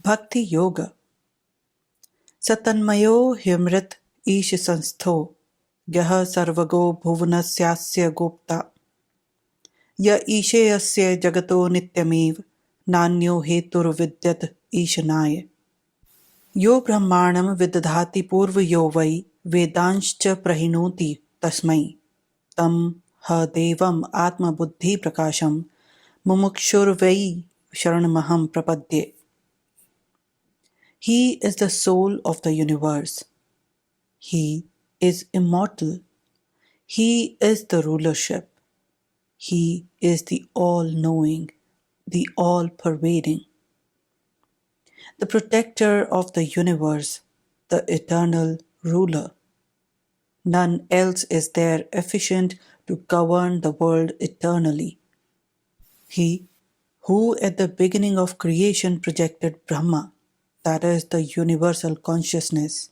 Bhakti-Yoga. Satanmayo hyamrit ish sanstho yaha sarvago bhuvanasya gopta ya ishayasya jagato nityamiv nanyo hetur vidyat ishanaya yo brahmanam vidadhati purvayo vai vedanscha prahinoti tasmai tam ha devam atma buddhi prakasham mumukshurvai sharanamaham prapadye. He is the soul of the universe. He is immortal. He is the rulership. He is the all-knowing, the all-pervading, the protector of the universe, the eternal ruler. None else is there efficient to govern the world eternally. He who at the beginning of creation projected Brahma, that is the universal consciousness,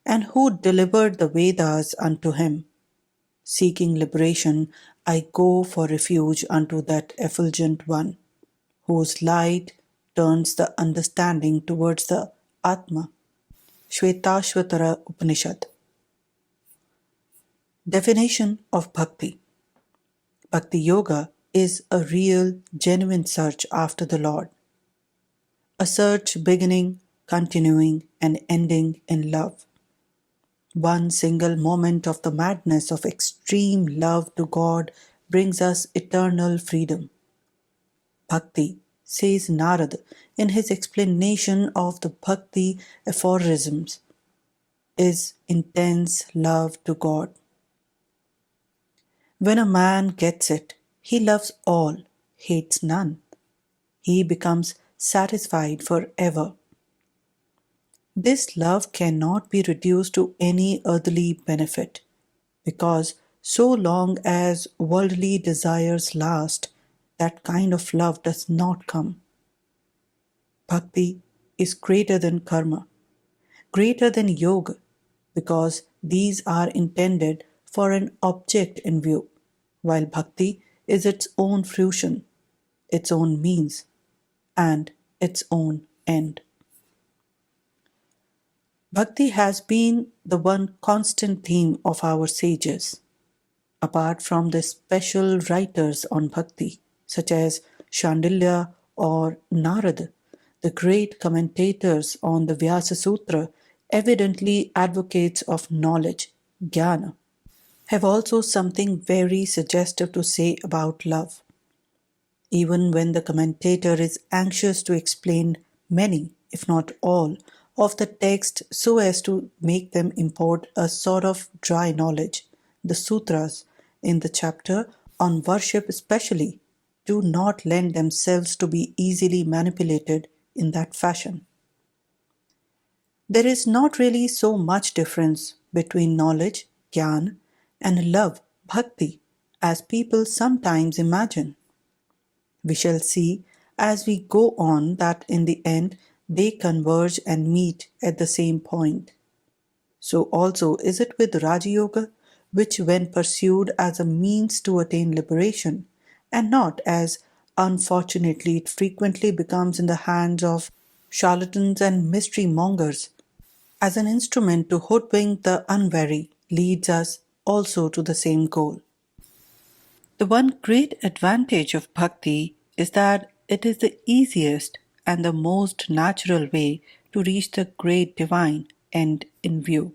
and who delivered the Vedas unto him. Seeking liberation, I go for refuge unto that effulgent one, whose light turns the understanding towards the Atma. Shvetashvatara Upanishad. Definition of Bhakti. Bhakti-Yoga is a real, genuine search after the Lord. A search beginning, continuing, and ending in love. One single moment of the madness of extreme love to God brings us eternal freedom. Bhakti, says Narad in his explanation of the Bhakti aphorisms, is intense love to God. When a man gets it, he loves all, hates none. He becomes satisfied forever. This love cannot be reduced to any earthly benefit, because so long as worldly desires last, that kind of love does not come. Bhakti is greater than karma, greater than yoga, because these are intended for an object in view, while bhakti is its own fruition, its own means, and its own end. Bhakti has been the one constant theme of our sages. Apart from the special writers on bhakti, such as Shandilya or Narad, the great commentators on the Vyasa Sutra, evidently advocates of knowledge, jnana, have also something very suggestive to say about love. Even when the commentator is anxious to explain many, if not all, of the text so as to make them import a sort of dry knowledge, the sutras, in the chapter on worship especially, do not lend themselves to be easily manipulated in that fashion. There is not really so much difference between knowledge, jnana, and love, bhakti, as people sometimes imagine. We shall see as we go on that in the end they converge and meet at the same point. So also is it with Raja Yoga, which when pursued as a means to attain liberation, and not as unfortunately it frequently becomes in the hands of charlatans and mystery mongers, as an instrument to hoodwink the unwary, leads us also to the same goal. The one great advantage of bhakti is that it is the easiest and the most natural way to reach the great divine end in view.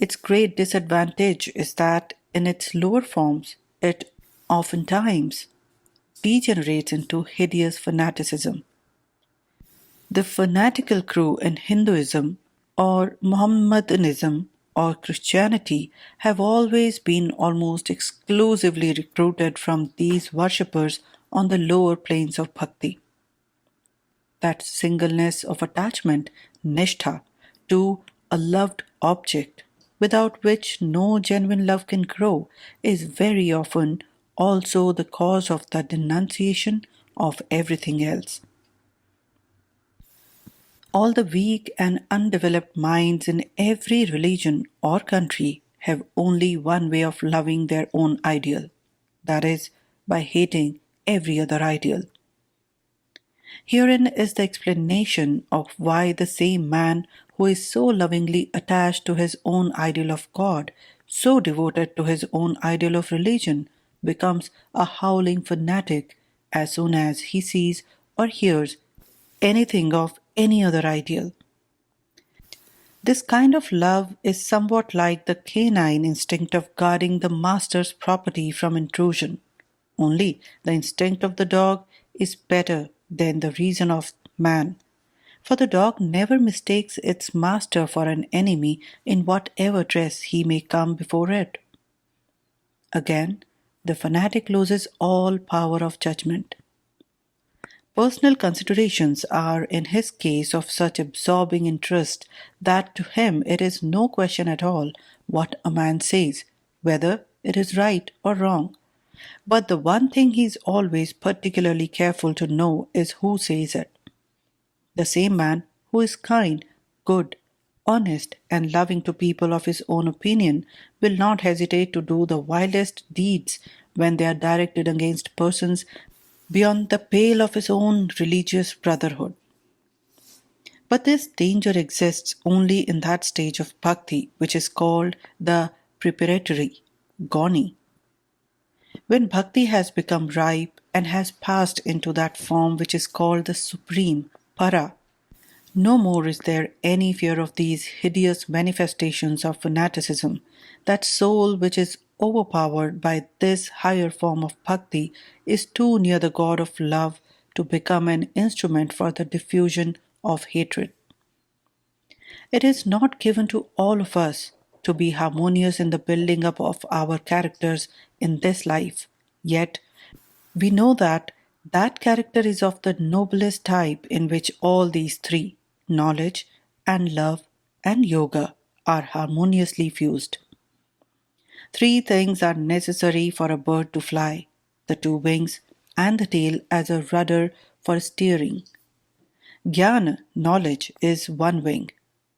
Its great disadvantage is that in its lower forms it oftentimes degenerates into hideous fanaticism. The fanatical crew in Hinduism or Mohammedanism or Christianity have always been almost exclusively recruited from these worshippers on the lower planes of bhakti. That singleness of attachment, nishtha, to a loved object, without which no genuine love can grow, is very often also the cause of the denunciation of everything else. All the weak and undeveloped minds in every religion or country have only one way of loving their own ideal, that is, by hating every other ideal. Herein is the explanation of why the same man who is so lovingly attached to his own ideal of God, so devoted to his own ideal of religion, becomes a howling fanatic as soon as he sees or hears anything of any other ideal. This kind of love is somewhat like the canine instinct of guarding the master's property from intrusion. Only the instinct of the dog is better than the reason of man, for the dog never mistakes its master for an enemy in whatever dress he may come before it. Again, the fanatic loses all power of judgment. Personal considerations are in his case of such absorbing interest that to him it is no question at all what a man says, whether it is right or wrong. But the one thing he is always particularly careful to know is who says it. The same man who is kind, good, honest, and loving to people of his own opinion will not hesitate to do the wildest deeds when they are directed against persons beyond the pale of his own religious brotherhood. But this danger exists only in that stage of bhakti which is called the preparatory, goni. When bhakti has become ripe and has passed into that form which is called the supreme, para, no more is there any fear of these hideous manifestations of fanaticism. That soul which is overpowered by this higher form of bhakti is too near the God of love to become an instrument for the diffusion of hatred. It is not given to all of us to be harmonious in the building up of our characters in this life, yet we know that that character is of the noblest type in which all these three, knowledge and love and yoga, are harmoniously fused. Three things are necessary for a bird to fly: the two wings and the tail as a rudder for steering. Jnana, knowledge, is one wing.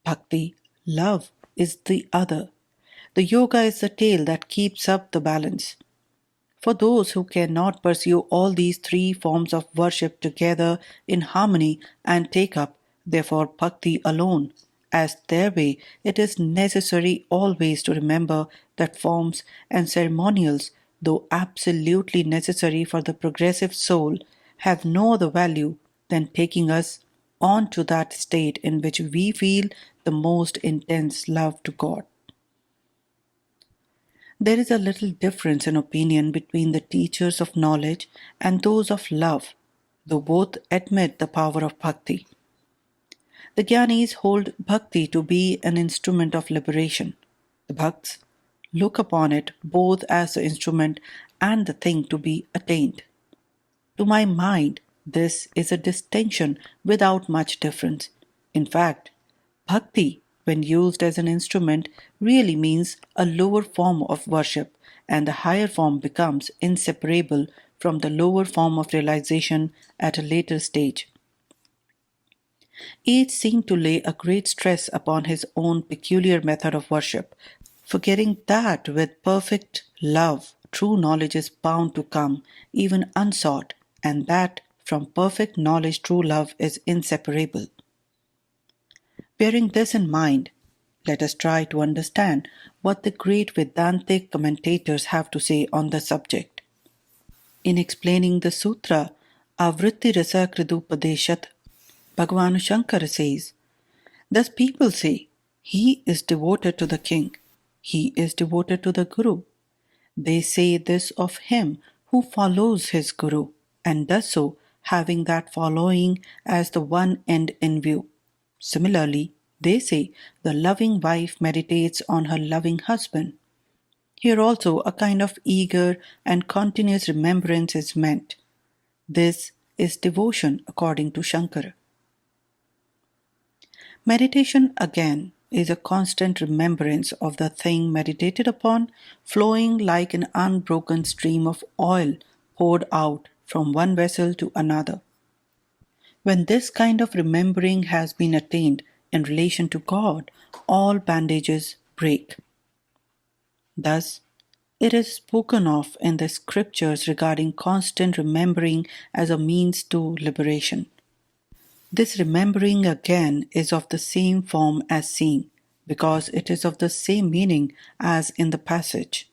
Bhakti, love, is the other. The yoga is the tail that keeps up the balance. For those who cannot pursue all these three forms of worship together in harmony and take up, therefore, bhakti alone as their way, it is necessary always to remember that forms and ceremonials, though absolutely necessary for the progressive soul, have no other value than taking us on to that state in which we feel the most intense love to God. There is a little difference in opinion between the teachers of knowledge and those of love, though both admit the power of bhakti. The Jnanis hold bhakti to be an instrument of liberation. The Bhakts look upon it both as the instrument and the thing to be attained. To my mind, this is a distinction without much difference. In fact, bhakti, when used as an instrument, really means a lower form of worship, and the higher form becomes inseparable from the lower form of realization at a later stage. Each seemed to lay a great stress upon his own peculiar method of worship, forgetting that with perfect love, true knowledge is bound to come, even unsought, and that from perfect knowledge, true love is inseparable. Bearing this in mind, let us try to understand what the great Vedantic commentators have to say on the subject. In explaining the sutra, Avritti Rasa Kridupadeshat, Bhagavan Shankara says, thus people say, he is devoted to the king, he is devoted to the Guru. They say this of him who follows his Guru, and does so having that following as the one end in view. Similarly, they say the loving wife meditates on her loving husband. Here also a kind of eager and continuous remembrance is meant. This is devotion according to Shankara. Meditation, again, is a constant remembrance of the thing meditated upon, flowing like an unbroken stream of oil poured out from one vessel to another. When this kind of remembering has been attained in relation to God, all bandages break. Thus, it is spoken of in the scriptures regarding constant remembering as a means to liberation. This remembering again is of the same form as seeing, because it is of the same meaning as in the passage.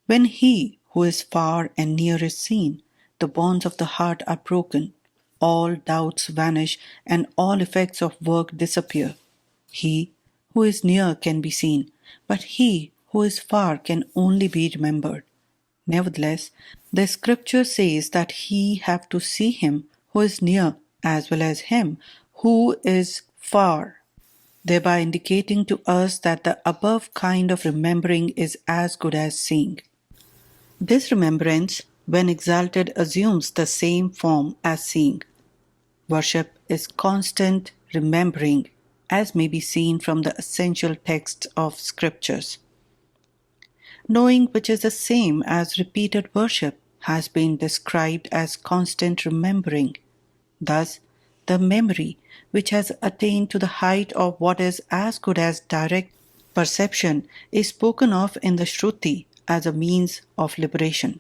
When he who is far and near is seen, the bonds of the heart are broken, all doubts vanish, and all effects of work disappear. He who is near can be seen, but he who is far can only be remembered. Nevertheless, the scripture says that he have to see him who is near as well as him who is far, thereby indicating to us that the above kind of remembering is as good as seeing. This remembrance, when exalted, assumes the same form as seeing. Worship is constant remembering, as may be seen from the essential texts of scriptures. Knowing, which is the same as repeated worship, has been described as constant remembering. Thus, the memory, which has attained to the height of what is as good as direct perception, is spoken of in the Shruti as a means of liberation.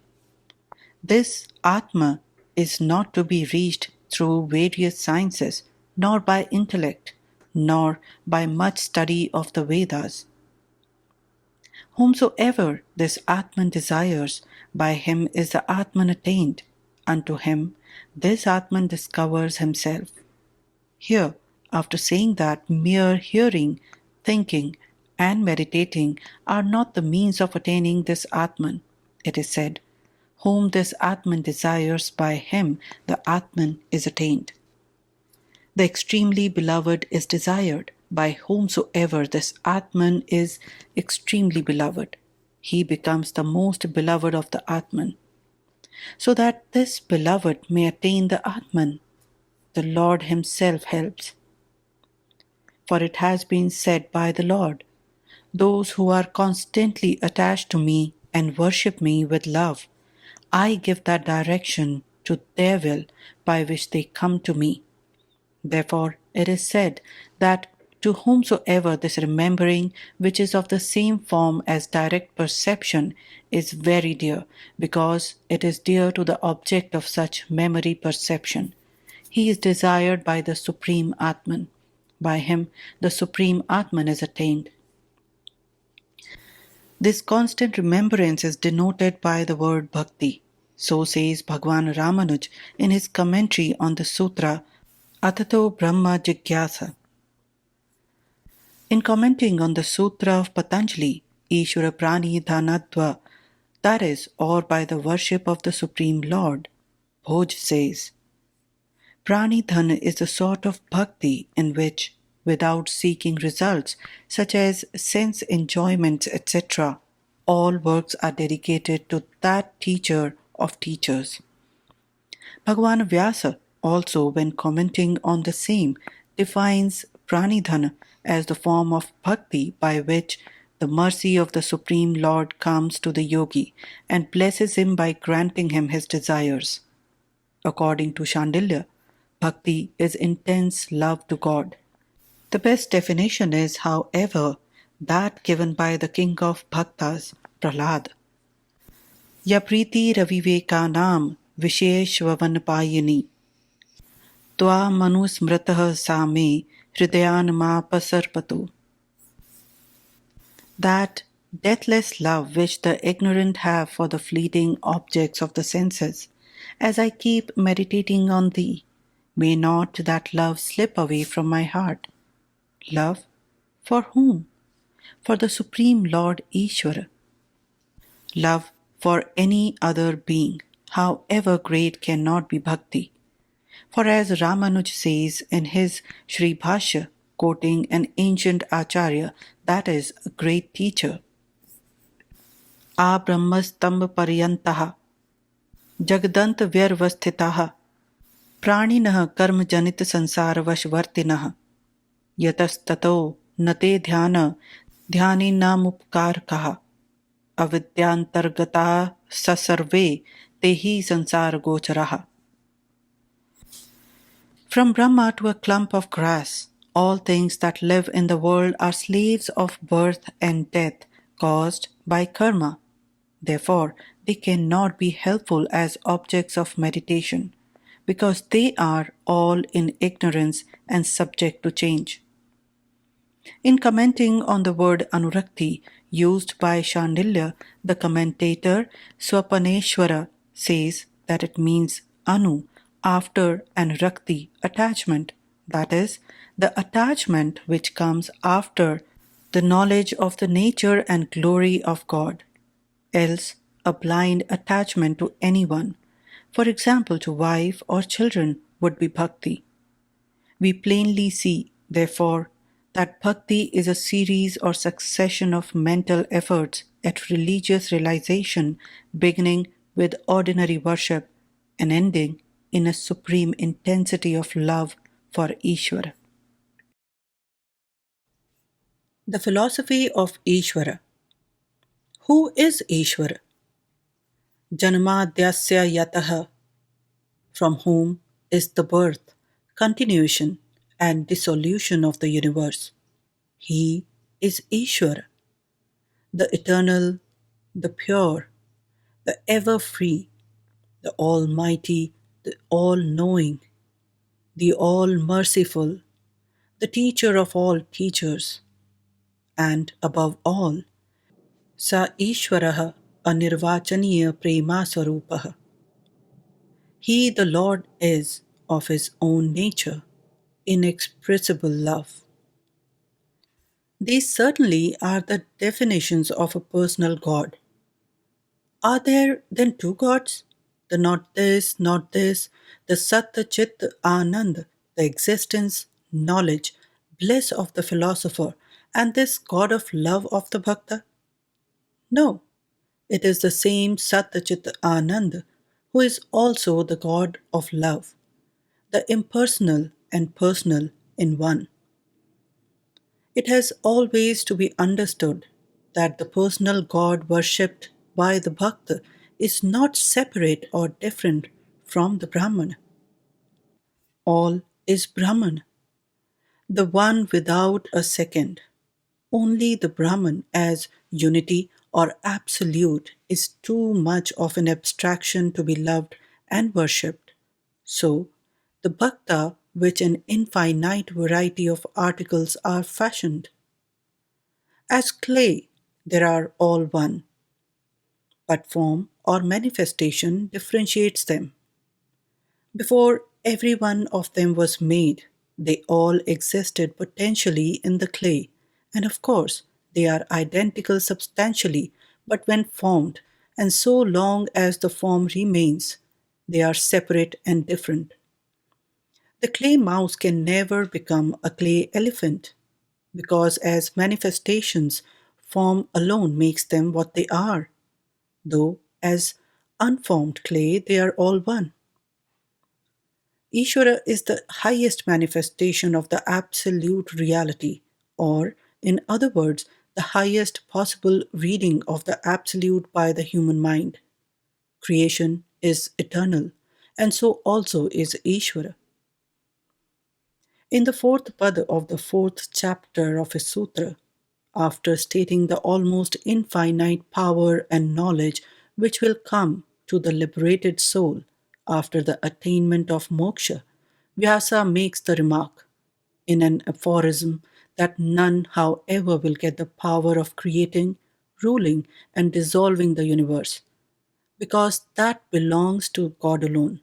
This Atma is not to be reached through various sciences, nor by intellect, nor by much study of the Vedas. Whomsoever this Atman desires, by him is the Atman attained. Unto him this Atman discovers himself. Here, after saying that mere hearing, thinking, and meditating are not the means of attaining this Atman, it is said, whom this Atman desires, by him the Atman is attained. The extremely beloved is desired, by whomsoever this Atman is extremely beloved. He becomes the most beloved of the Atman. So that this beloved may attain the Atman, the Lord himself helps. For it has been said by the Lord, "Those who are constantly attached to me and worship me with love, I give that direction to their will by which they come to me." Therefore, it is said that to whomsoever this remembering, which is of the same form as direct perception, is very dear, because it is dear to the object of such memory perception. He is desired by the Supreme Atman. By him, the Supreme Atman is attained. This constant remembrance is denoted by the word bhakti. So says Bhagwan Ramanuj in his commentary on the sutra Atato Brahma Jigyasa. In commenting on the sutra of Patanjali, Ishvara Prani Dhanadva, that is, or by the worship of the Supreme Lord, Bhoj says, Prani Dhan is a sort of bhakti in which, without seeking results, such as sense enjoyments, etc., all works are dedicated to that teacher of teachers. Bhagavan Vyasa also, when commenting on the same, defines Pranidhana as the form of bhakti by which the mercy of the Supreme Lord comes to the yogi and blesses him by granting him his desires. According to Shandilya, bhakti is intense love to God. The best definition is, however, that given by the king of bhaktas, Prahlad. Ya priti ravivekanam visheshvavanpayini tva manusmritah same hridayanmapasarpatu. That deathless love which the ignorant have for the fleeting objects of the senses, as I keep meditating on thee, may not that love slip away from my heart. Love for whom? For the Supreme Lord Ishvara. Love for any other being, however great, cannot be bhakti. For as Ramanuj says in his Sri Bhashya, quoting an ancient acharya, that is, a great teacher, A brahmastamba paryantaha jagdant vyarvasthitaha praninah karma janit sansara vashvartinah yatastato nate dhyana dhyaninamupkarkaha avidyantargata sasarve tehi sansara gocharaha. From Brahma to a clump of grass, all things that live in the world are slaves of birth and death caused by karma. Therefore, they cannot be helpful as objects of meditation. because they are all in ignorance and subject to change. In commenting on the word Anurakti used by Shandilya, the commentator Swapaneshwara says that it means Anu, after, and Rakti, attachment, that is, the attachment which comes after the knowledge of the nature and glory of God, else a blind attachment to anyone, for example to wife or children, would be bhakti. We plainly see, therefore, that bhakti is a series or succession of mental efforts at religious realization, beginning with ordinary worship and ending in a supreme intensity of love for Ishvara. The philosophy of Ishvara. Who is Ishvara? Janmadhyasya yataha, from whom is the birth, continuation, and dissolution of the universe. He is Ishvara, the eternal, the pure, the ever free, the almighty, the all knowing, the all merciful, the teacher of all teachers, and above all, Sa Ishvaraha Anirvachaniya Prema Swarupaha. He, the Lord, is of his own nature, inexpressible love. These certainly are the definitions of a personal God. Are there then two gods? The not this, not this, the Sat Chit Anand, the existence, knowledge, bliss of the philosopher, and this God of love of the Bhakta? No, it is the same Sat Chit Anand who is also the God of love, the impersonal and personal in one. It has always to be understood that the personal God worshipped by the Bhakta is not separate or different from the Brahman. All is Brahman, the one without a second. Only the Brahman as unity or absolute is too much of an abstraction to be loved and worshipped. So, the Bhakta, which an infinite variety of articles are fashioned, as clay, they are all one, but form or manifestation differentiates them. Before every one of them was made, they all existed potentially in the clay, and of course, they are identical substantially, but when formed, and so long as the form remains, they are separate and different. The clay mouse can never become a clay elephant, because as manifestations, form alone makes them what they are, though as unformed clay they are all one. Ishvara is the highest manifestation of the absolute reality, or, in other words, the highest possible reading of the absolute by the human mind. Creation is eternal, and so also is Ishvara. In the fourth pad of the fourth chapter of his sutra, after stating the almost infinite power and knowledge which will come to the liberated soul after the attainment of moksha, Vyasa makes the remark in an aphorism that none, however, will get the power of creating, ruling, and dissolving the universe, because that belongs to God alone.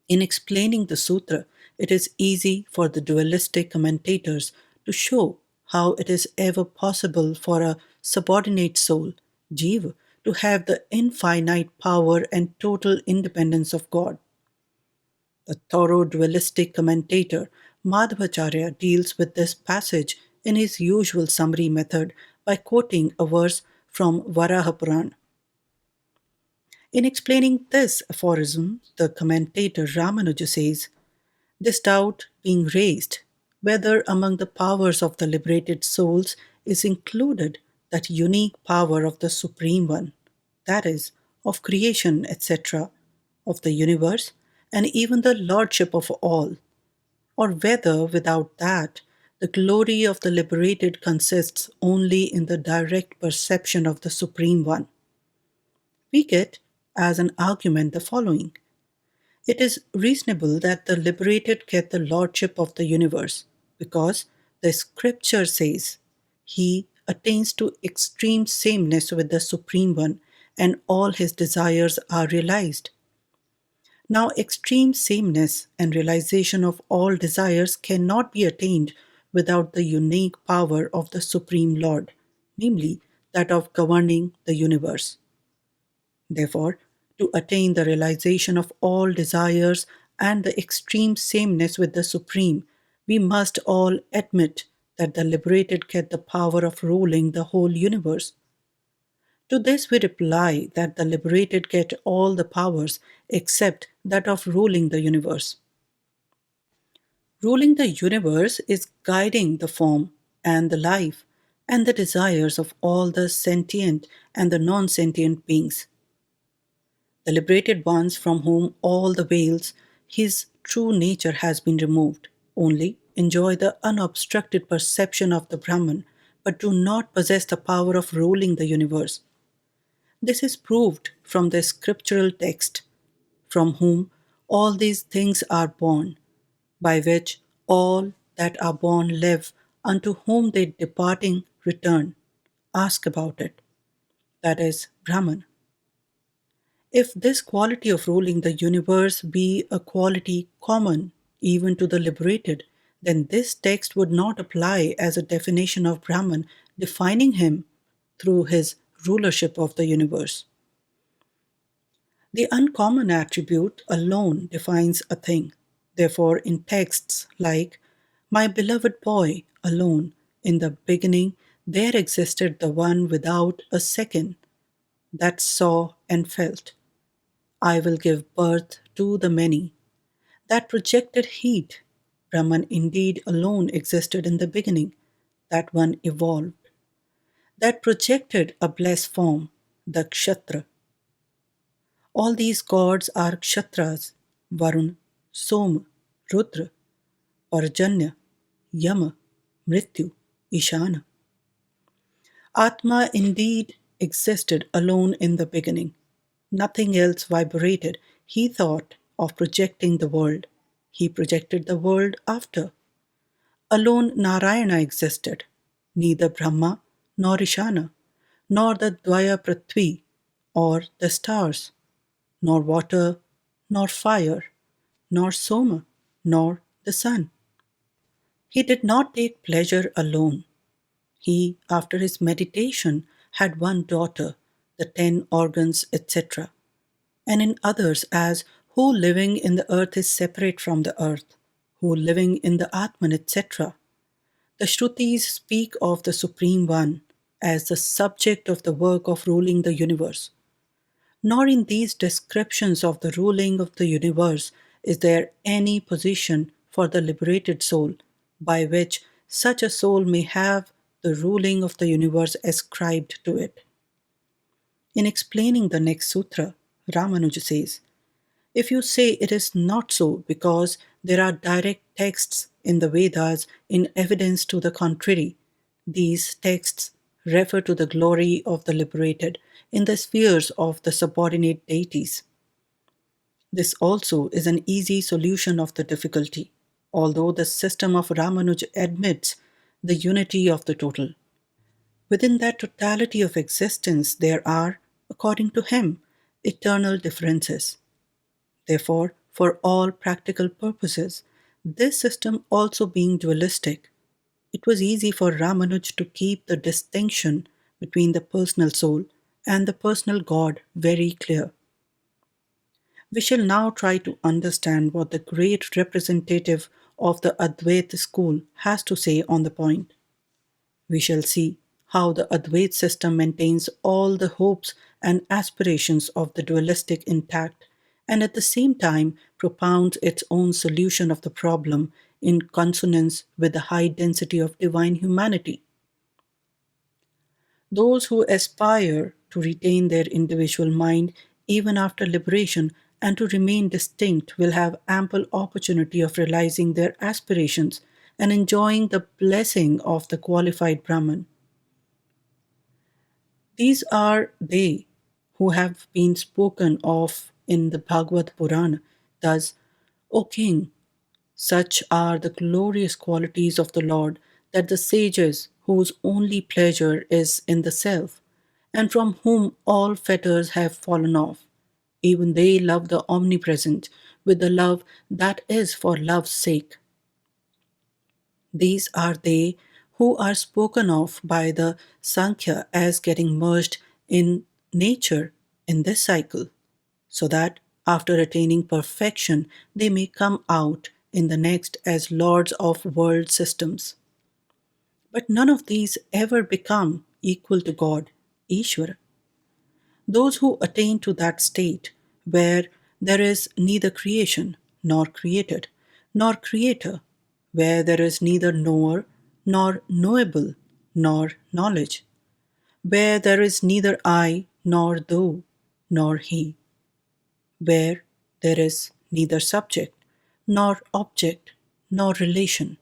In explaining the sutra, it is easy for the dualistic commentators to show how it is ever possible for a subordinate soul, jiva, to have the infinite power and total independence of God. The thorough dualistic commentator Madhvacharya deals with this passage in his usual summary method by quoting a verse from Varaha Purana. In explaining this aphorism, the commentator Ramanuja says, this doubt being raised, whether among the powers of the liberated souls is included that unique power of the Supreme One, that is, of creation, etc., of the universe, and even the lordship of all, or whether without that, the glory of the liberated consists only in the direct perception of the Supreme One. We get, as an argument, the following. It is reasonable that the liberated get the lordship of the universe, because the scripture says he attains to extreme sameness with the Supreme One and all his desires are realized. Now, extreme sameness and realization of all desires cannot be attained without the unique power of the Supreme Lord, namely that of governing the universe. Therefore, to attain the realization of all desires and the extreme sameness with the Supreme, we must all admit that the liberated get the power of ruling the whole universe. To this we reply that the liberated get all the powers except that of ruling the universe. Ruling the universe is guiding the form and the life and the desires of all the sentient and the non sentient beings. The liberated ones from whom all the veils, his true nature has been removed, only enjoy the unobstructed perception of the Brahman, but do not possess the power of ruling the universe. This is proved from the scriptural text, from whom all these things are born, by which all that are born live, unto whom they departing return. Ask about it. That is Brahman. If this quality of ruling the universe be a quality common even to the liberated, then this text would not apply as a definition of Brahman, defining him through his rulership of the universe. The uncommon attribute alone defines a thing. Therefore, in texts like, "My beloved boy," alone, in the beginning, there existed the one without a second, that saw and felt. "I will give birth to the many." That projected heat, Brahman indeed alone existed in the beginning, that one evolved. That projected a blessed form, the Kshatra. All these gods are Kshatras: Varun, Soma, Rudra, Parjanya, Yama, Mrityu, Ishana. Atma indeed existed alone in the beginning. Nothing else vibrated. He thought of projecting the world. He projected the world after. Alone Narayana existed. Neither Brahma nor Ishana, nor the Dvaya Prithvi, or the stars, nor water, nor fire, nor Soma, nor the sun. He did not take pleasure alone. He, after his meditation, had one daughter, the 10 organs, etc., and in others as who living in the earth is separate from the earth, who living in the Atman, etc. The Shrutis speak of the Supreme One as the subject of the work of ruling the universe. Nor in these descriptions of the ruling of the universe is there any position for the liberated soul by which such a soul may have the ruling of the universe ascribed to it. In explaining the next sutra, Ramanuja says, "If you say it is not so because there are direct texts in the Vedas in evidence to the contrary, these texts refer to the glory of the liberated in the spheres of the subordinate deities. This also is an easy solution of the difficulty, although the system of Ramanuja admits the unity of the total. Within that totality of existence, there are, according to him, eternal differences. Therefore, for all practical purposes, this system also being dualistic, it was easy for Ramanuj to keep the distinction between the personal soul and the personal God very clear. We shall now try to understand what the great representative of the Advaita school has to say on the point. We shall see how the Advaita system maintains all the hopes and aspirations of the dualistic intact and at the same time propounds its own solution of the problem in consonance with the high density of divine humanity. Those who aspire to retain their individual mind even after liberation and to remain distinct will have ample opportunity of realizing their aspirations and enjoying the blessing of the qualified Brahman. These are they who have been spoken of in the Bhagavad Purana, Thus, O king, such are the glorious qualities of the Lord that the sages, whose only pleasure is in the self, and from whom all fetters have fallen off, even they love the omnipresent with the love that is for love's sake. These are they who are spoken of by the Sankhya as getting merged in nature in this cycle, so that after attaining perfection they may come out in the next as lords of world systems. But none of these ever become equal to God, Ishvara. Those who attain to that state where there is neither creation nor created, nor creator, where there is neither knower nor knowable, nor knowledge, where there is neither I nor thou nor he, where there is neither subject nor object nor relation,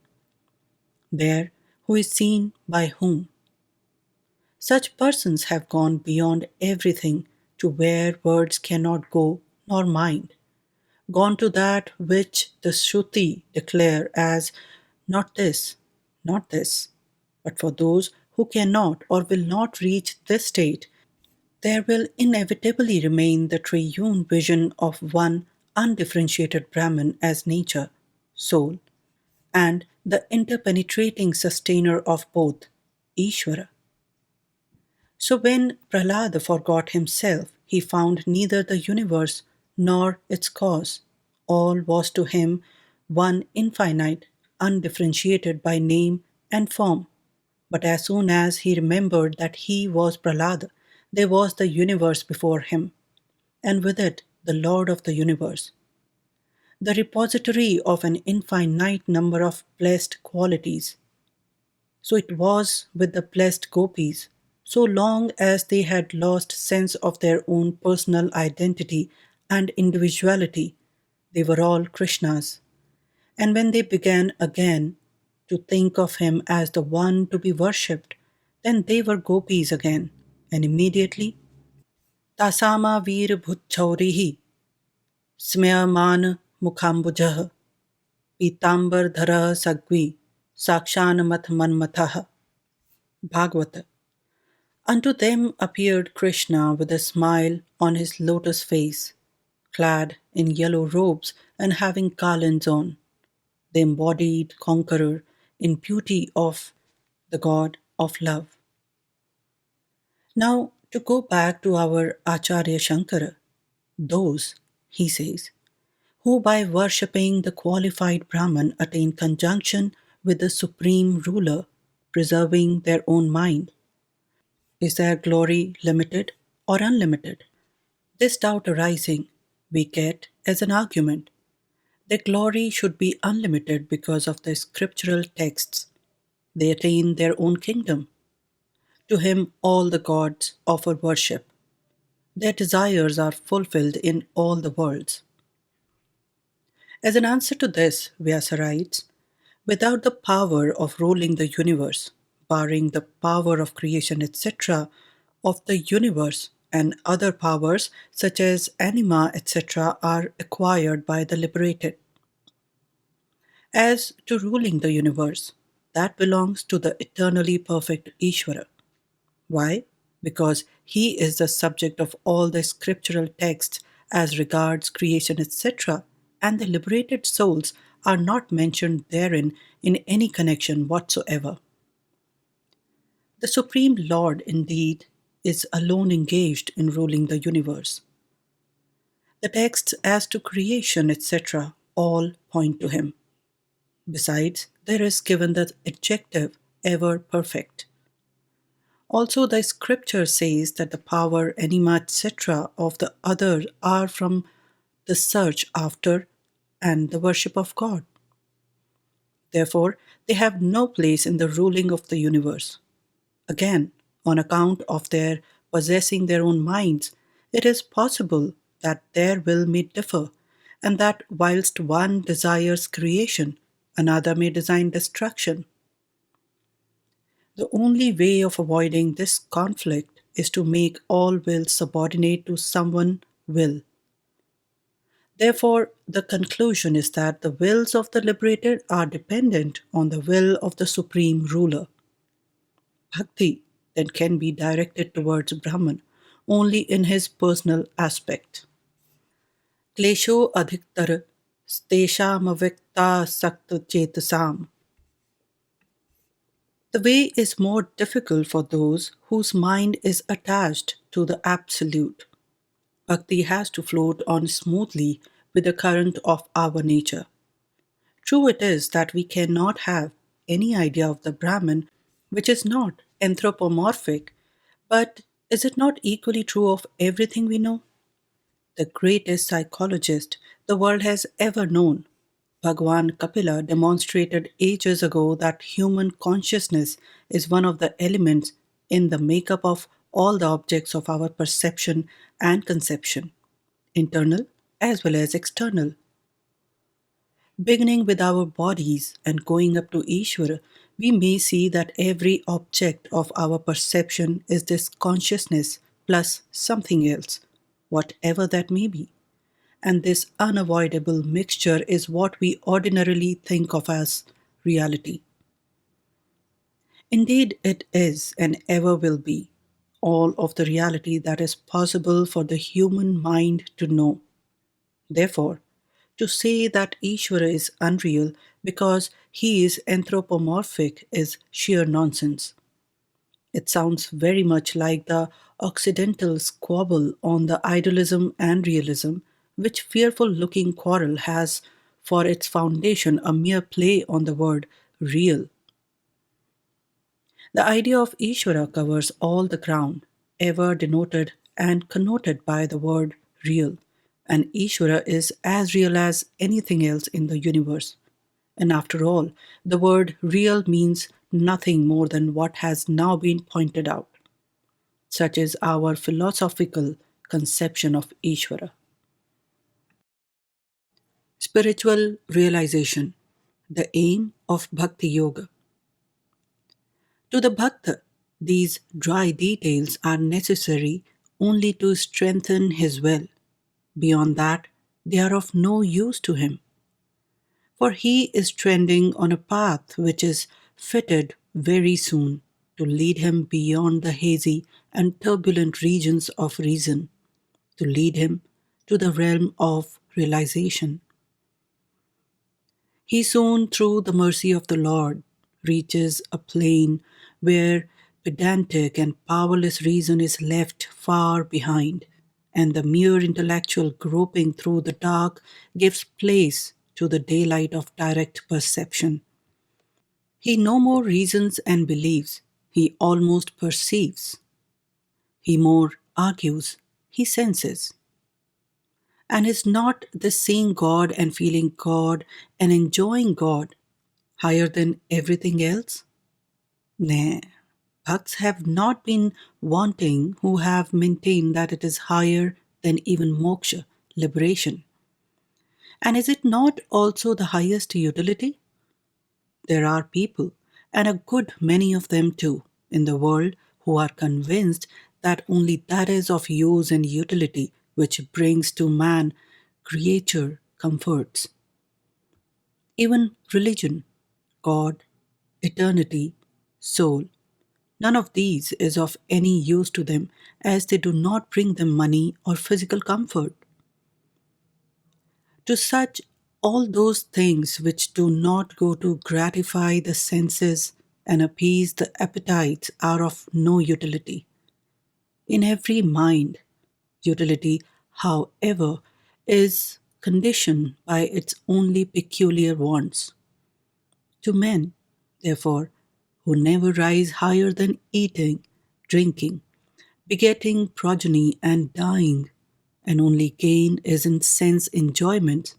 there who is seen by whom. Such persons have gone beyond everything to where words cannot go nor mind, gone to that which the Shruti declare as not this, not this. But for those who cannot or will not reach this state, there will inevitably remain the triune vision of one undifferentiated Brahman as nature, soul, and the interpenetrating sustainer of both, Ishvara. So when Prahlada forgot himself, he found neither the universe nor its cause. All was to him one infinite, undifferentiated by name and form. But as soon as he remembered that he was Prahlada, there was the universe before him, and with it the Lord of the universe, the repository of an infinite number of blessed qualities. So it was with the blessed gopis. So long as they had lost sense of their own personal identity and individuality, they were all Krishna's. And when they began again to think of him as the one to be worshipped, then they were gopis again. And immediately, Tasama Veer Bhutchaurihi Smyaman Mukhambujah Pitambar Dhara Sagvi Sakshan Math Manmatah. Bhagavata. Unto them appeared Krishna with a smile on his lotus face, clad in yellow robes and having garlands on, the embodied conqueror in beauty of the god of love. Now, to go back to our Acharya Shankara, those, he says, who by worshipping the qualified Brahman attain conjunction with the supreme ruler, preserving their own mind. Is their glory limited or unlimited? This doubt arising, we get as an argument. Their glory should be unlimited because of the scriptural texts. They attain their own kingdom. To him, all the gods offer worship. Their desires are fulfilled in all the worlds. As an answer to this, Vyasa writes, without the power of ruling the universe, barring the power of creation, etc., of the universe, and other powers such as anima, etc., are acquired by the liberated. As to ruling the universe, that belongs to the eternally perfect Ishvara. Why? Because he is the subject of all the scriptural texts as regards creation, etc., and the liberated souls are not mentioned therein in any connection whatsoever. The Supreme Lord, indeed, is alone engaged in ruling the universe. The texts as to creation, etc., all point to him. Besides, there is given the adjective ever perfect. Also, the scripture says that the power, anima, etc., of the other are from the search after and the worship of God. Therefore, they have no place in the ruling of the universe. Again, on account of their possessing their own minds, it is possible that their will may differ, and that whilst one desires creation, another may design destruction. The only way of avoiding this conflict is to make all wills subordinate to someone will. Therefore, the conclusion is that the wills of the liberated are dependent on the will of the supreme ruler. Bhakti then can be directed towards Brahman only in his personal aspect. क्लेशो अधिकतर तेषामव्यक्तासक्तचेतसाम्. The way is more difficult for those whose mind is attached to the Absolute. Bhakti has to float on smoothly with the current of our nature. True it is that we cannot have any idea of the Brahman which is not anthropomorphic, but is it not equally true of everything we know? The greatest psychologist the world has ever known, Bhagwan Kapila, demonstrated ages ago that human consciousness is one of the elements in the makeup of all the objects of our perception and conception, internal as well as external. Beginning with our bodies and going up to Ishvara, we may see that every object of our perception is this consciousness plus something else, whatever that may be. And this unavoidable mixture is what we ordinarily think of as reality. Indeed, it is and ever will be all of the reality that is possible for the human mind to know. Therefore, to say that Ishvara is unreal because he is anthropomorphic is sheer nonsense. It sounds very much like the Occidental squabble on the idealism and realism, which fearful looking quarrel has for its foundation a mere play on the word real. The idea of Ishvara covers all the ground, ever denoted and connoted by the word real, and Ishvara is as real as anything else in the universe. And after all, the word real means nothing more than what has now been pointed out. Such is our philosophical conception of Ishvara. Spiritual realization, the aim of Bhakti Yoga. To the Bhakta, these dry details are necessary only to strengthen his will. Beyond that, they are of no use to him. For he is trending on a path which is fitted very soon to lead him beyond the hazy and turbulent regions of reason, to lead him to the realm of realization. He soon, through the mercy of the Lord, reaches a plane where pedantic and powerless reason is left far behind, and the mere intellectual groping through the dark gives place to the daylight of direct perception. He no more reasons and believes, he almost perceives. He more argues, he senses. And is not the seeing God and feeling God and enjoying God higher than everything else? Nay, Bhakts have not been wanting who have maintained that it is higher than even moksha, liberation. And is it not also the highest utility? There are people, and a good many of them too, in the world who are convinced that only that is of use and utility which brings to man creature comforts. Even religion, God, eternity, soul, none of these is of any use to them as they do not bring them money or physical comfort. To such, all those things which do not go to gratify the senses and appease the appetites are of no utility. In every mind, utility, however, is conditioned by its only peculiar wants. To men, therefore, who never rise higher than eating, drinking, begetting progeny, and dying, and only gain is in sense enjoyment,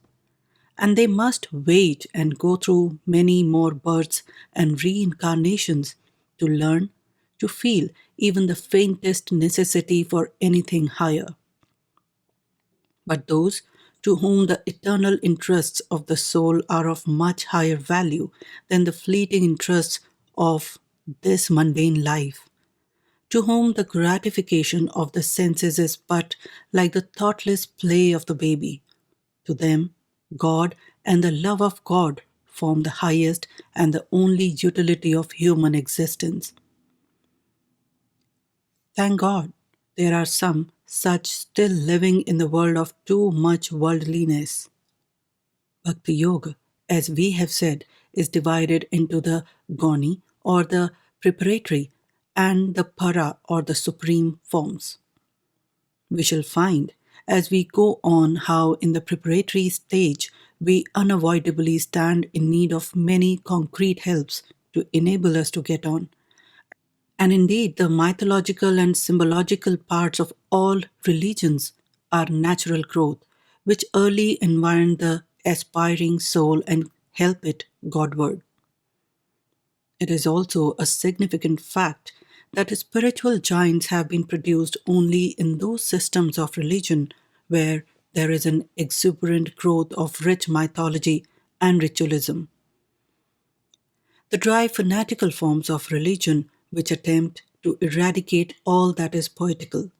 and they must wait and go through many more births and reincarnations to learn, to feel even the faintest necessity for anything higher. But those to whom the eternal interests of the soul are of much higher value than the fleeting interests of this mundane life, to whom the gratification of the senses is but like the thoughtless play of the baby, To them, God and the love of God form the highest and the only utility of human existence. Thank God, there are some such still living in the world of too much worldliness. Bhakti-Yoga, as we have said, is divided into the Goni or the preparatory and the Para or the supreme forms. We shall find as we go on how in the preparatory stage we unavoidably stand in need of many concrete helps to enable us to get on. And indeed, the mythological and symbological parts of all religions are natural growth, which early environ the aspiring soul and help it Godward. It is also a significant fact that spiritual giants have been produced only in those systems of religion where there is an exuberant growth of rich mythology and ritualism. The dry fanatical forms of religion which attempt to eradicate all that is poetical,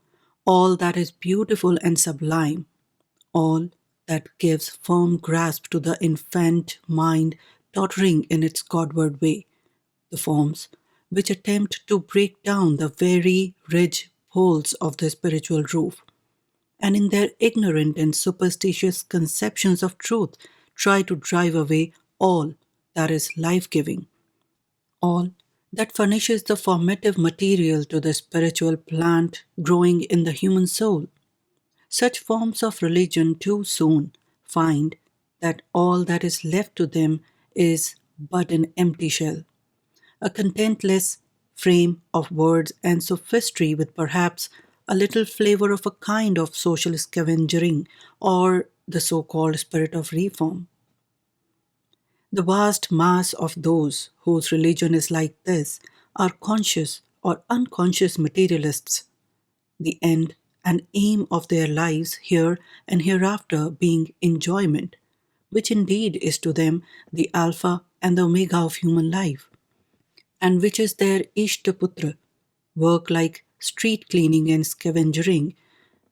all that is beautiful and sublime, all that gives firm grasp to the infant mind tottering in its Godward way, the forms which attempt to break down the very ridge poles of the spiritual roof, and in their ignorant and superstitious conceptions of truth try to drive away all that is life giving, all that furnishes the formative material to the spiritual plant growing in the human soul. Such forms of religion too soon find that all that is left to them is but an empty shell, a contentless frame of words and sophistry with perhaps a little flavor of a kind of social scavengering or the so called spirit of reform. The vast mass of those whose religion is like this are conscious or unconscious materialists, the end and aim of their lives here and hereafter being enjoyment, which indeed is to them the alpha and the omega of human life, and which is their Ishtaputra, work like street cleaning and scavengering,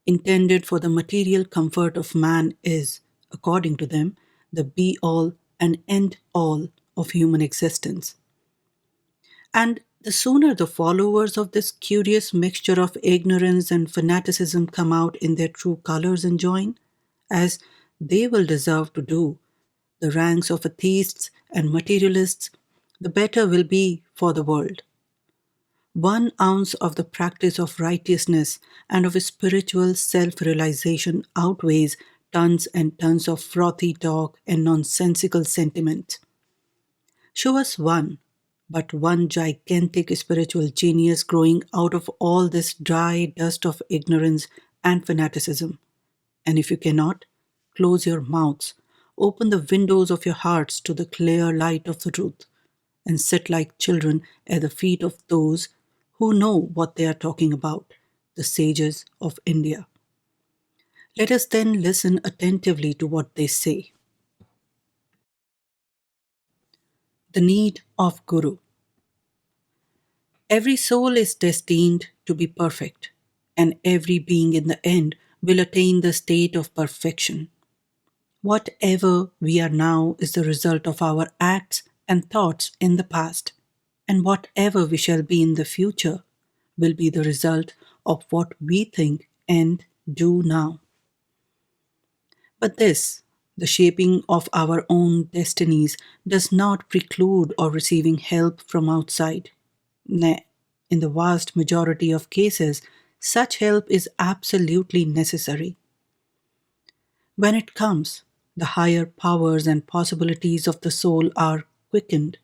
intended for the material comfort of man, is, according to them, the be all and end all of human existence. And the sooner the followers of this curious mixture of ignorance and fanaticism come out in their true colors and join, as they will deserve to do, the ranks of atheists and materialists, the better will be for the world. 1 ounce of the practice of righteousness and of spiritual self realization outweighs tons and tons of frothy talk and nonsensical sentiment. Show us one, but one gigantic spiritual genius growing out of all this dry dust of ignorance and fanaticism. And if you cannot, close your mouths, open the windows of your hearts to the clear light of the truth, and sit like children at the feet of those who know what they are talking about, the sages of India. Let us then listen attentively to what they say. The need of Guru. Every soul is destined to be perfect, and every being in the end will attain the state of perfection. Whatever we are now is the result of our acts and thoughts in the past, and whatever we shall be in the future will be the result of what we think and do now. But this, the shaping of our own destinies, does not preclude or receiving help from outside. Nay, in the vast majority of cases, such help is absolutely necessary. When it comes, the higher powers and possibilities of the soul are quickened,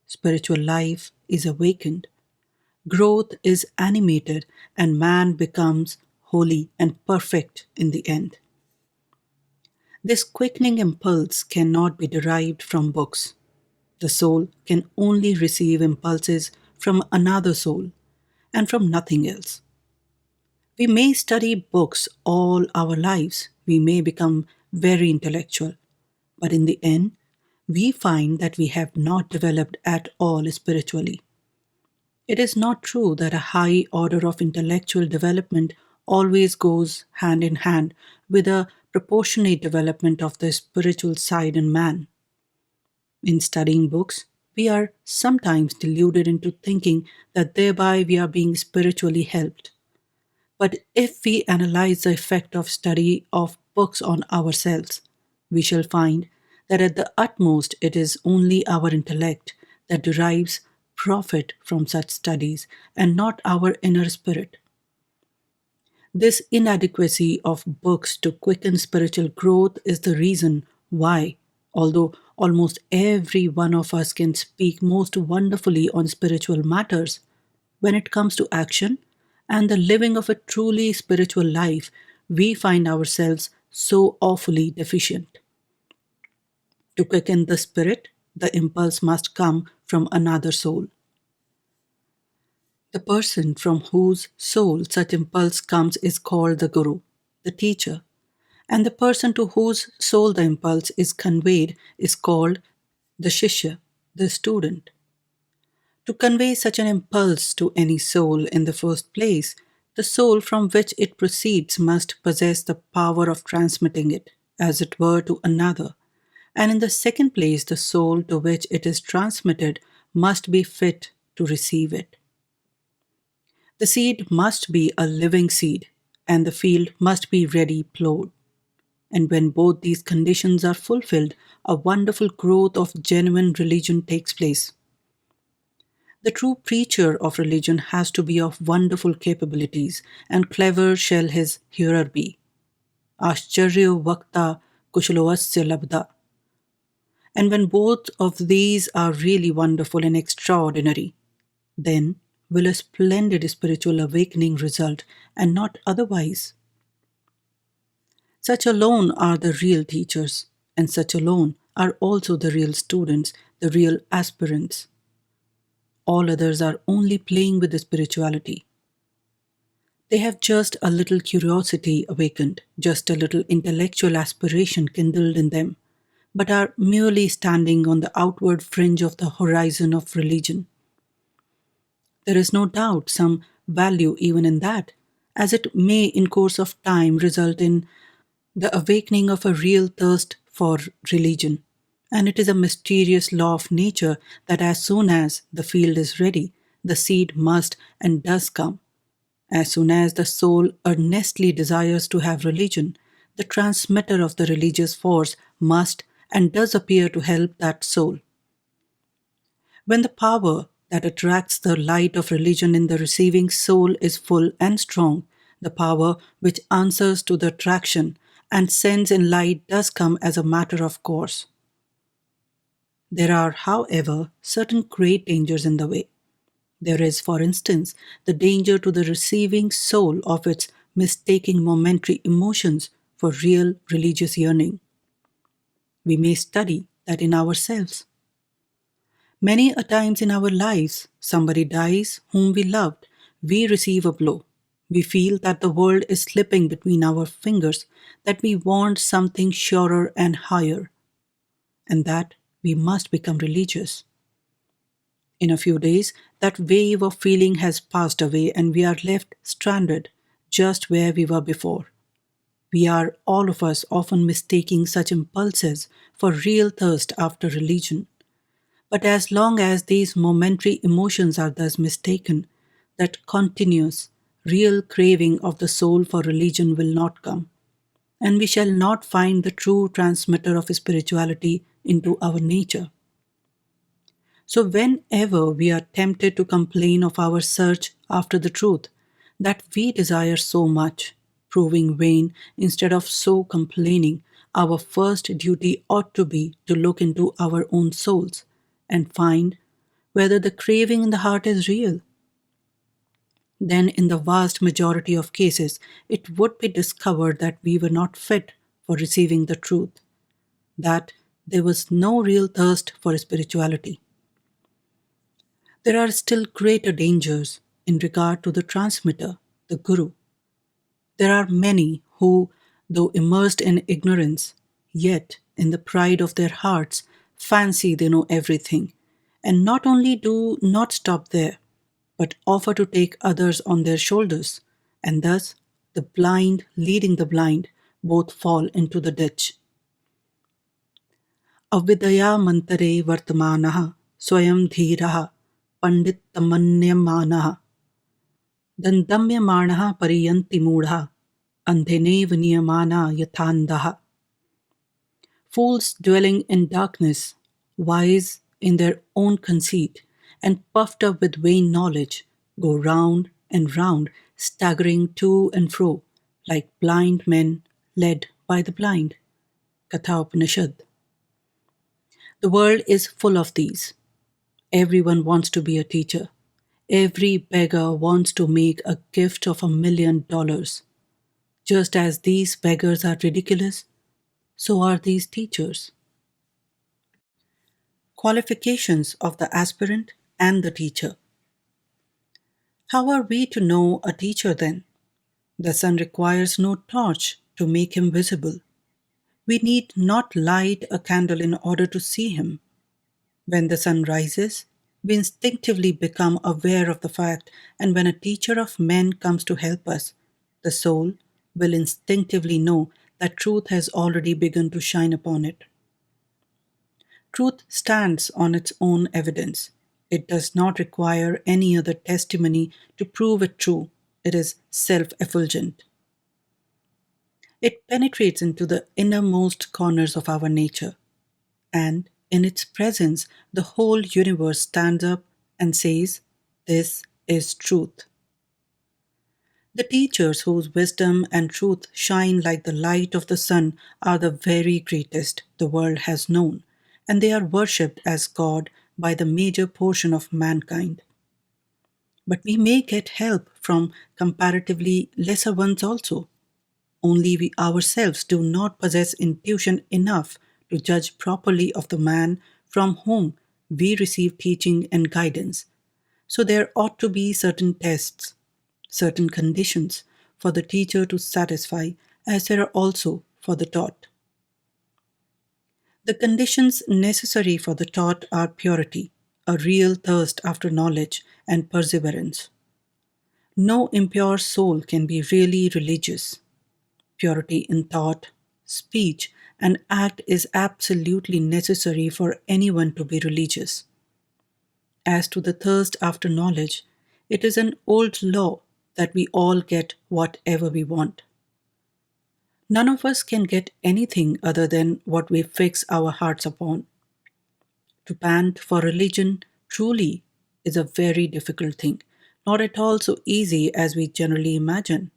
spiritual life is awakened, growth is animated, and man becomes holy and perfect in the end. This quickening impulse cannot be derived from books. The soul can only receive impulses from another soul and from nothing else. We may study books all our lives, we may become very intellectual, but in the end, we find that we have not developed at all spiritually. It is not true that a high order of intellectual development always goes hand in hand with a proportionate development of the spiritual side in man. In studying books, we are sometimes deluded into thinking that thereby we are being spiritually helped. But if we analyze the effect of study of books on ourselves, we shall find that at the utmost it is only our intellect that derives profit from such studies and not our inner spirit. This inadequacy of books to quicken spiritual growth is the reason why, although almost every one of us can speak most wonderfully on spiritual matters, when it comes to action and the living of a truly spiritual life, we find ourselves so awfully deficient. To quicken the spirit, the impulse must come from another soul. The person from whose soul such impulse comes is called the Guru, the teacher, and the person to whose soul the impulse is conveyed is called the Shishya, the student. To convey such an impulse to any soul in the first place, the soul from which it proceeds must possess the power of transmitting it, as it were, to another. And in the second place, the soul to which it is transmitted must be fit to receive it. The seed must be a living seed, and the field must be ready plowed. And when both these conditions are fulfilled, a wonderful growth of genuine religion takes place. The true preacher of religion has to be of wonderful capabilities, and clever shall his hearer be. Ashcharya vakta kushalovasya labda. And when both of these are really wonderful and extraordinary, then will a splendid spiritual awakening result, and not otherwise. Such alone are the real teachers, and such alone are also the real students, the real aspirants. All others are only playing with the spirituality. They have just a little curiosity awakened, just a little intellectual aspiration kindled in them, but are merely standing on the outward fringe of the horizon of religion. There is no doubt some value even in that, as it may in course of time result in the awakening of a real thirst for religion. And it is a mysterious law of nature that as soon as the field is ready, the seed must and does come. As soon as the soul earnestly desires to have religion, the transmitter of the religious force must and does appear to help that soul. When the power that attracts the light of religion in the receiving soul is full and strong, the power which answers to the attraction and sends in light does come as a matter of course. There are, however, certain great dangers in the way. There is, for instance, the danger to the receiving soul of its mistaking momentary emotions for real religious yearning. We may study that in ourselves. Many a times in our lives, somebody dies whom we loved, we receive a blow. We feel that the world is slipping between our fingers, that we want something surer and higher, and that we must become religious. In a few days, that wave of feeling has passed away and we are left stranded just where we were before. We are all of us often mistaking such impulses for real thirst after religion. But as long as these momentary emotions are thus mistaken, that continuous, real craving of the soul for religion will not come, and we shall not find the true transmitter of spirituality into our nature. So, whenever we are tempted to complain of our search after the truth that we desire so much, proving vain, instead of so complaining, our first duty ought to be to look into our own souls and find whether the craving in the heart is real. Then, in the vast majority of cases, it would be discovered that we were not fit for receiving the truth, that there was no real thirst for spirituality. There are still greater dangers in regard to the transmitter, the Guru. There are many who, though immersed in ignorance, yet in the pride of their hearts, fancy they know everything, and not only do not stop there, but offer to take others on their shoulders, and thus the blind leading the blind, both fall into the ditch. अविद्या मन्तरे वर्तमानः स्वयं धीरः पण्डितमन्यमानः दन्दम्यमानः परियन्ति मूढः अन्धेनैव नियमाना यथान्धः. Fools dwelling in darkness, wise in their own conceit, and puffed up with vain knowledge, go round and round, staggering to and fro, like blind men led by the blind. Katha Upanishad. The world is full of these. Everyone wants to be a teacher. Every beggar wants to make a gift of $1 million. Just as these beggars are ridiculous, so are these teachers. Qualifications of the aspirant and the teacher. How are we to know a teacher then? The sun requires no torch to make him visible. We need not light a candle in order to see him. When the sun rises, we instinctively become aware of the fact, and when a teacher of men comes to help us, the soul will instinctively know that truth has already begun to shine upon it. Truth stands on its own evidence. It does not require any other testimony to prove it true. It is self effulgent. It penetrates into the innermost corners of our nature, and in its presence, the whole universe stands up and says, "This is truth." The teachers whose wisdom and truth shine like the light of the sun are the very greatest the world has known, and they are worshipped as God by the major portion of mankind. But we may get help from comparatively lesser ones also. Only we ourselves do not possess intuition enough to judge properly of the man from whom we receive teaching and guidance. So there ought to be certain tests, certain conditions for the teacher to satisfy, as there are also for the taught. The conditions necessary for the taught are purity, a real thirst after knowledge, and perseverance. No impure soul can be really religious. Purity in thought, speech, and act is absolutely necessary for anyone to be religious. As to the thirst after knowledge, it is an old law that we all get whatever we want. None of us can get anything other than what we fix our hearts upon. To pant for religion truly is a very difficult thing, not at all so easy as we generally imagine.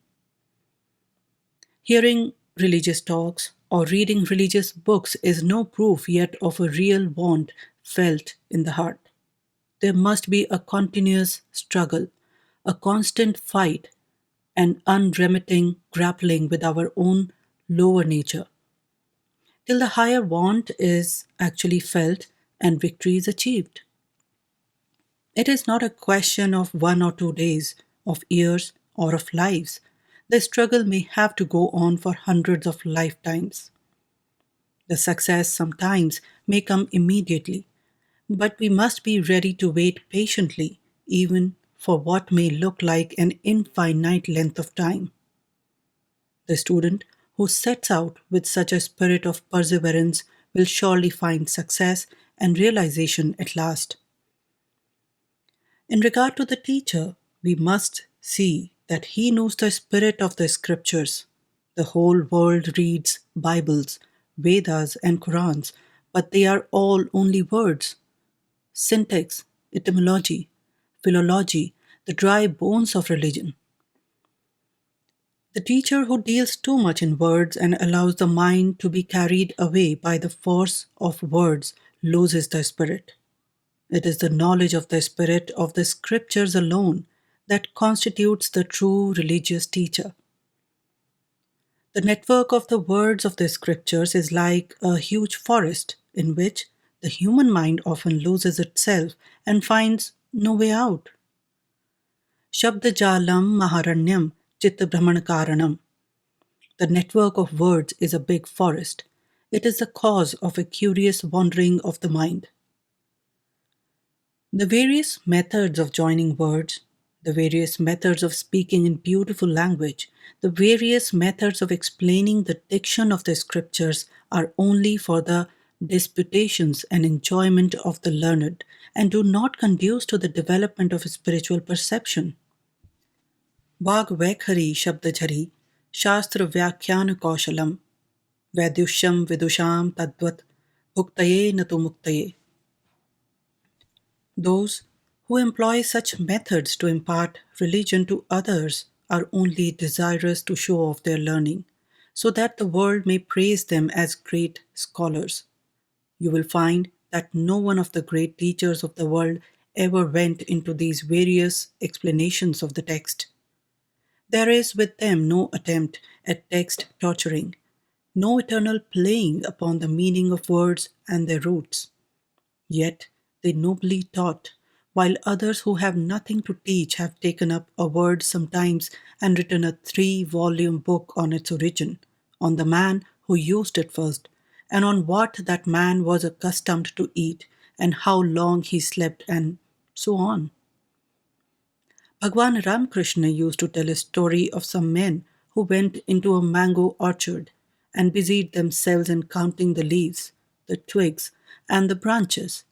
Hearing religious talks or reading religious books is no proof yet of a real want felt in the heart. There must be a continuous struggle, a constant fight, an unremitting grappling with our own lower nature, till the higher want is actually felt and victory is achieved. It is not a question of 1 or 2 days, of years, or of lives. The struggle may have to go on for hundreds of lifetimes. The success sometimes may come immediately, but we must be ready to wait patiently, even for what may look like an infinite length of time. The student who sets out with such a spirit of perseverance will surely find success and realization at last. In regard to the teacher, we must see that he knows the spirit of the scriptures. The whole world reads Bibles, Vedas, and Qurans, but they are all only words. Syntax, etymology, philology, the dry bones of religion. The teacher who deals too much in words and allows the mind to be carried away by the force of words loses the spirit. It is the knowledge of the spirit of the scriptures alone that constitutes the true religious teacher. The network of the words of the scriptures is like a huge forest in which the human mind often loses itself and finds no way out. Shabdajalam Maharanyam Chitta Karanam. The network of words is a big forest. It is the cause of a curious wandering of the mind. The various methods of joining words, the various methods of speaking in beautiful language, the various methods of explaining the diction of the scriptures are only for the disputations and enjoyment of the learned and do not conduce to the development of spiritual perception. वाग वैखरी शब्दझरी शास्त्र व्याख्यान कौशलम वैदुष्यम विदुषाम तद्वत् भुक्तये न तो मुक्तये. Those who employ such methods to impart religion to others are only desirous to show off their learning, so that the world may praise them as great scholars. You will find that no one of the great teachers of the world ever went into these various explanations of the text. There is with them no attempt at text torturing, no eternal playing upon the meaning of words and their roots. Yet they nobly taught, while others who have nothing to teach have taken up a word sometimes and written a 3-volume book on its origin, on the man who used it first, and on what that man was accustomed to eat, and how long he slept, and so on. Bhagwan Ramakrishna used to tell a story of some men who went into a mango orchard and busied themselves in counting the leaves, the twigs, and the branches,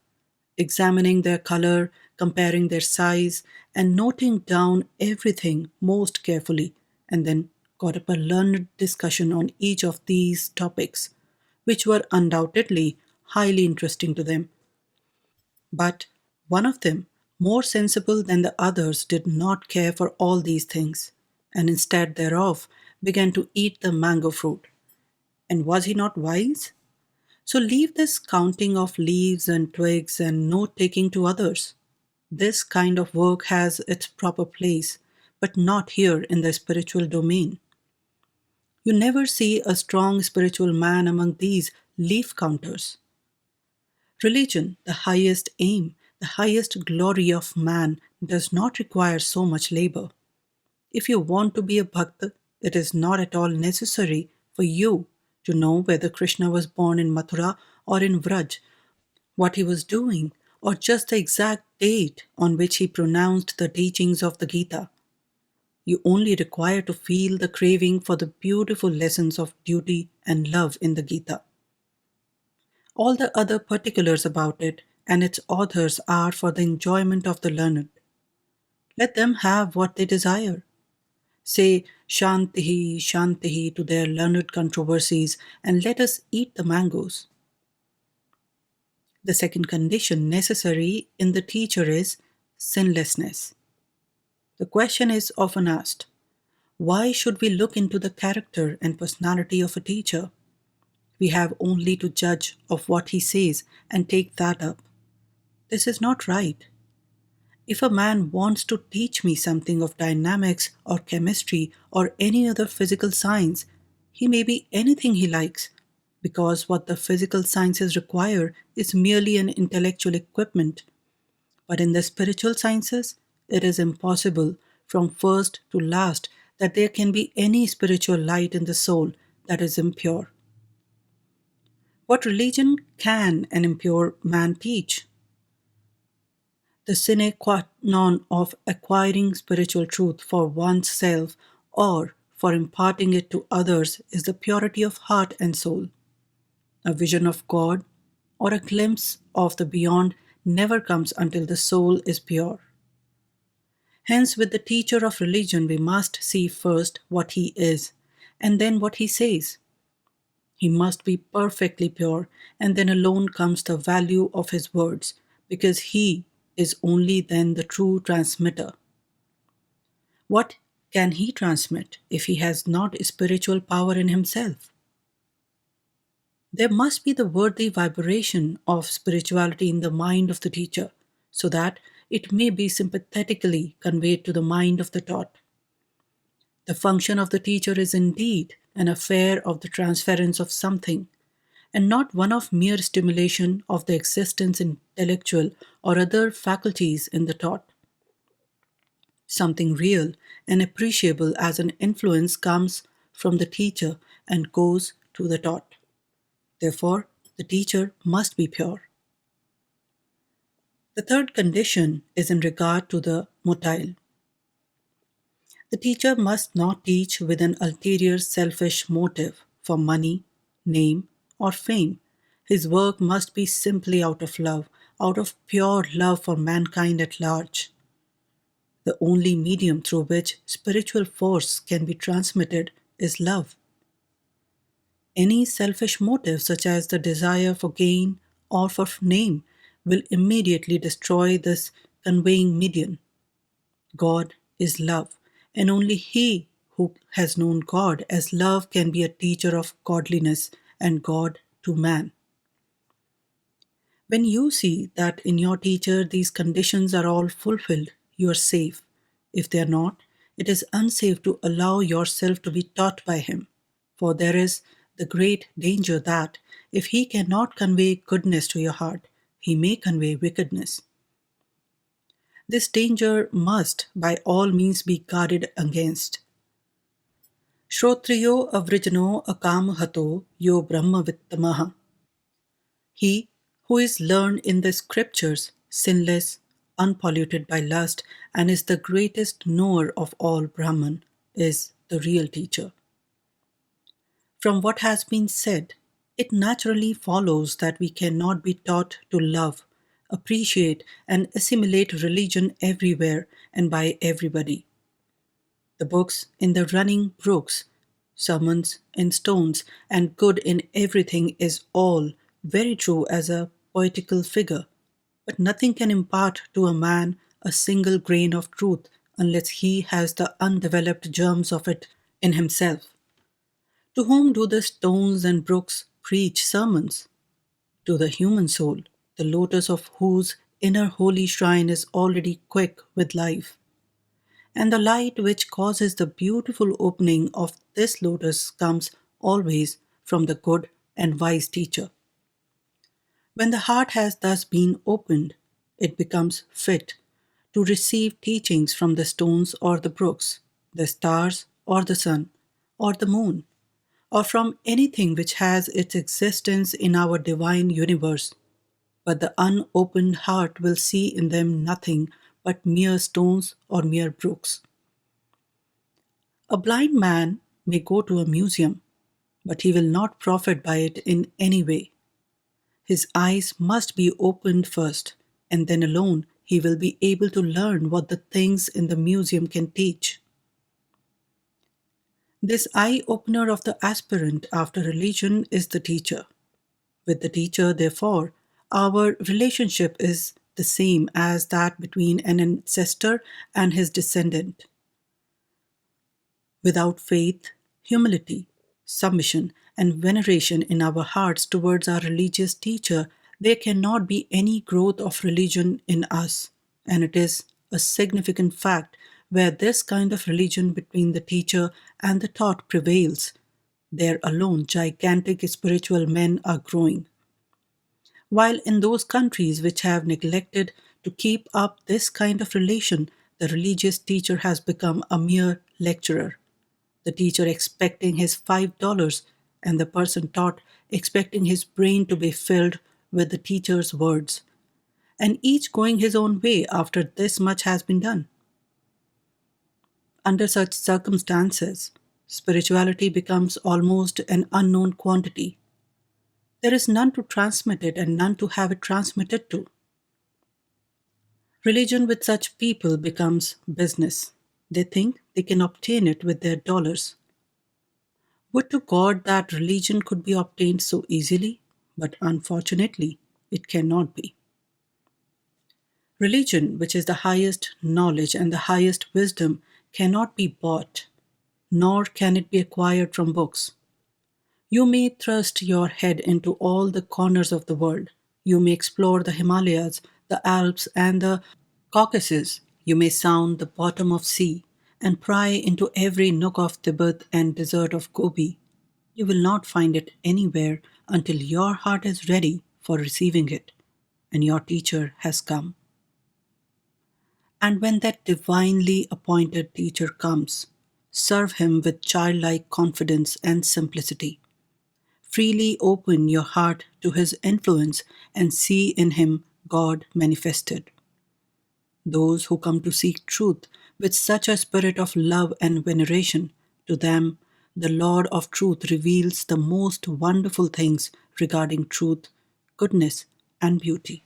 examining their color, comparing their size, and noting down everything most carefully, and then got up a learned discussion on each of these topics, which were undoubtedly highly interesting to them. But one of them, more sensible than the others, did not care for all these things, and instead thereof began to eat the mango fruit. And was he not wise? So leave this counting of leaves and twigs and note taking to others. This kind of work has its proper place, but not here in the spiritual domain. You never see a strong spiritual man among these leaf counters. Religion, the highest aim, the highest glory of man, does not require so much labor. If you want to be a bhakt, it is not at all necessary for you to know whether Krishna was born in Mathura or in Vraj, what he was doing, or just the exact date on which he pronounced the teachings of the Gita. You only require to feel the craving for the beautiful lessons of duty and love in the Gita. All the other particulars about it and its authors are for the enjoyment of the learned. Let them have what they desire. Say Shantihi, Shantihi to their learned controversies, and let us eat the mangoes. The second condition necessary in the teacher is sinlessness. The question is often asked, why should we look into the character and personality of a teacher? We have only to judge of what he says and take that up. This is not right. If a man wants to teach me something of dynamics or chemistry or any other physical science, he may be anything he likes, because what the physical sciences require is merely an intellectual equipment. But in the spiritual sciences, it is impossible from first to last that there can be any spiritual light in the soul that is impure. What religion can an impure man teach? The sine qua non of acquiring spiritual truth for one's self or for imparting it to others is the purity of heart and soul. A vision of God or a glimpse of the beyond never comes until the soul is pure. Hence, with the teacher of religion, we must see first what he is, and then what he says. He must be perfectly pure, and then alone comes the value of his words, because he is only then the true transmitter. What can he transmit if he has not spiritual power in himself? There must be the worthy vibration of spirituality in the mind of the teacher, so that it may be sympathetically conveyed to the mind of the taught. The function of the teacher is indeed an affair of the transference of something, and not one of mere stimulation of the existence intellectual or other faculties in the taught. Something real and appreciable as an influence comes from the teacher and goes to the taught. Therefore, the teacher must be pure. The third condition is in regard to the motile. The teacher must not teach with an ulterior selfish motive for money, name, or fame. His work must be simply out of love, out of pure love for mankind at large. The only medium through which spiritual force can be transmitted is love. Any selfish motive, such as the desire for gain or for name, will immediately destroy this conveying medium. God is love, and only he who has known God as love can be a teacher of godliness and God to man. When you see that in your teacher these conditions are all fulfilled, you are safe. If they are not, it is unsafe to allow yourself to be taught by him. For there is the great danger that if he cannot convey goodness to your heart, he may convey wickedness. This danger must by all means be guarded against. Shrotriyo avrijano akamahato yo brahmavittamaha. He who is learned in the scriptures, sinless, unpolluted by lust, and is the greatest knower of all Brahman, is the real teacher. From what has been said, it naturally follows that we cannot be taught to love, appreciate, and assimilate religion everywhere and by everybody. The books in the running brooks, sermons in stones, and good in everything is all very true as a poetical figure, but nothing can impart to a man a single grain of truth unless he has the undeveloped germs of it in himself. To whom do the stones and brooks preach sermons? To the human soul, the lotus of whose inner holy shrine is already quick with life. And the light which causes the beautiful opening of this lotus comes always from the good and wise teacher. When the heart has thus been opened, it becomes fit to receive teachings from the stones or the brooks, the stars or the sun, or the moon, or from anything which has its existence in our divine universe. But the unopened heart will see in them nothing but mere stones or mere brooks. A blind man may go to a museum, but he will not profit by it in any way. His eyes must be opened first, and then alone he will be able to learn what the things in the museum can teach. This eye opener of the aspirant after religion is the teacher. With the teacher, therefore, our relationship is the same as that between an ancestor and his descendant. Without faith, humility, submission, and veneration in our hearts towards our religious teacher, there cannot be any growth of religion in us. And it is a significant fact where this kind of religion between the teacher and the taught prevails. There alone gigantic spiritual men are growing. While in those countries which have neglected to keep up this kind of relation, the religious teacher has become a mere lecturer. The teacher expecting his $5 and the person taught expecting his brain to be filled with the teacher's words, and each going his own way after this much has been done. Under such circumstances, spirituality becomes almost an unknown quantity. There is none to transmit it and none to have it transmitted to. Religion with such people becomes business. They think they can obtain it with their dollars. Would to God that religion could be obtained so easily, but unfortunately, it cannot be. Religion, which is the highest knowledge and the highest wisdom, cannot be bought, nor can it be acquired from books. You may thrust your head into all the corners of the world. You may explore the Himalayas, the Alps, and the Caucasus. You may sound the bottom of sea and pry into every nook of Tibet and desert of Gobi. You will not find it anywhere until your heart is ready for receiving it and your teacher has come. And when that divinely appointed teacher comes, serve him with childlike confidence and simplicity. Freely open your heart to his influence and see in him God manifested. Those who come to seek truth With such a spirit of love and veneration, to them, the Lord of Truth reveals the most wonderful things regarding truth, goodness, and beauty.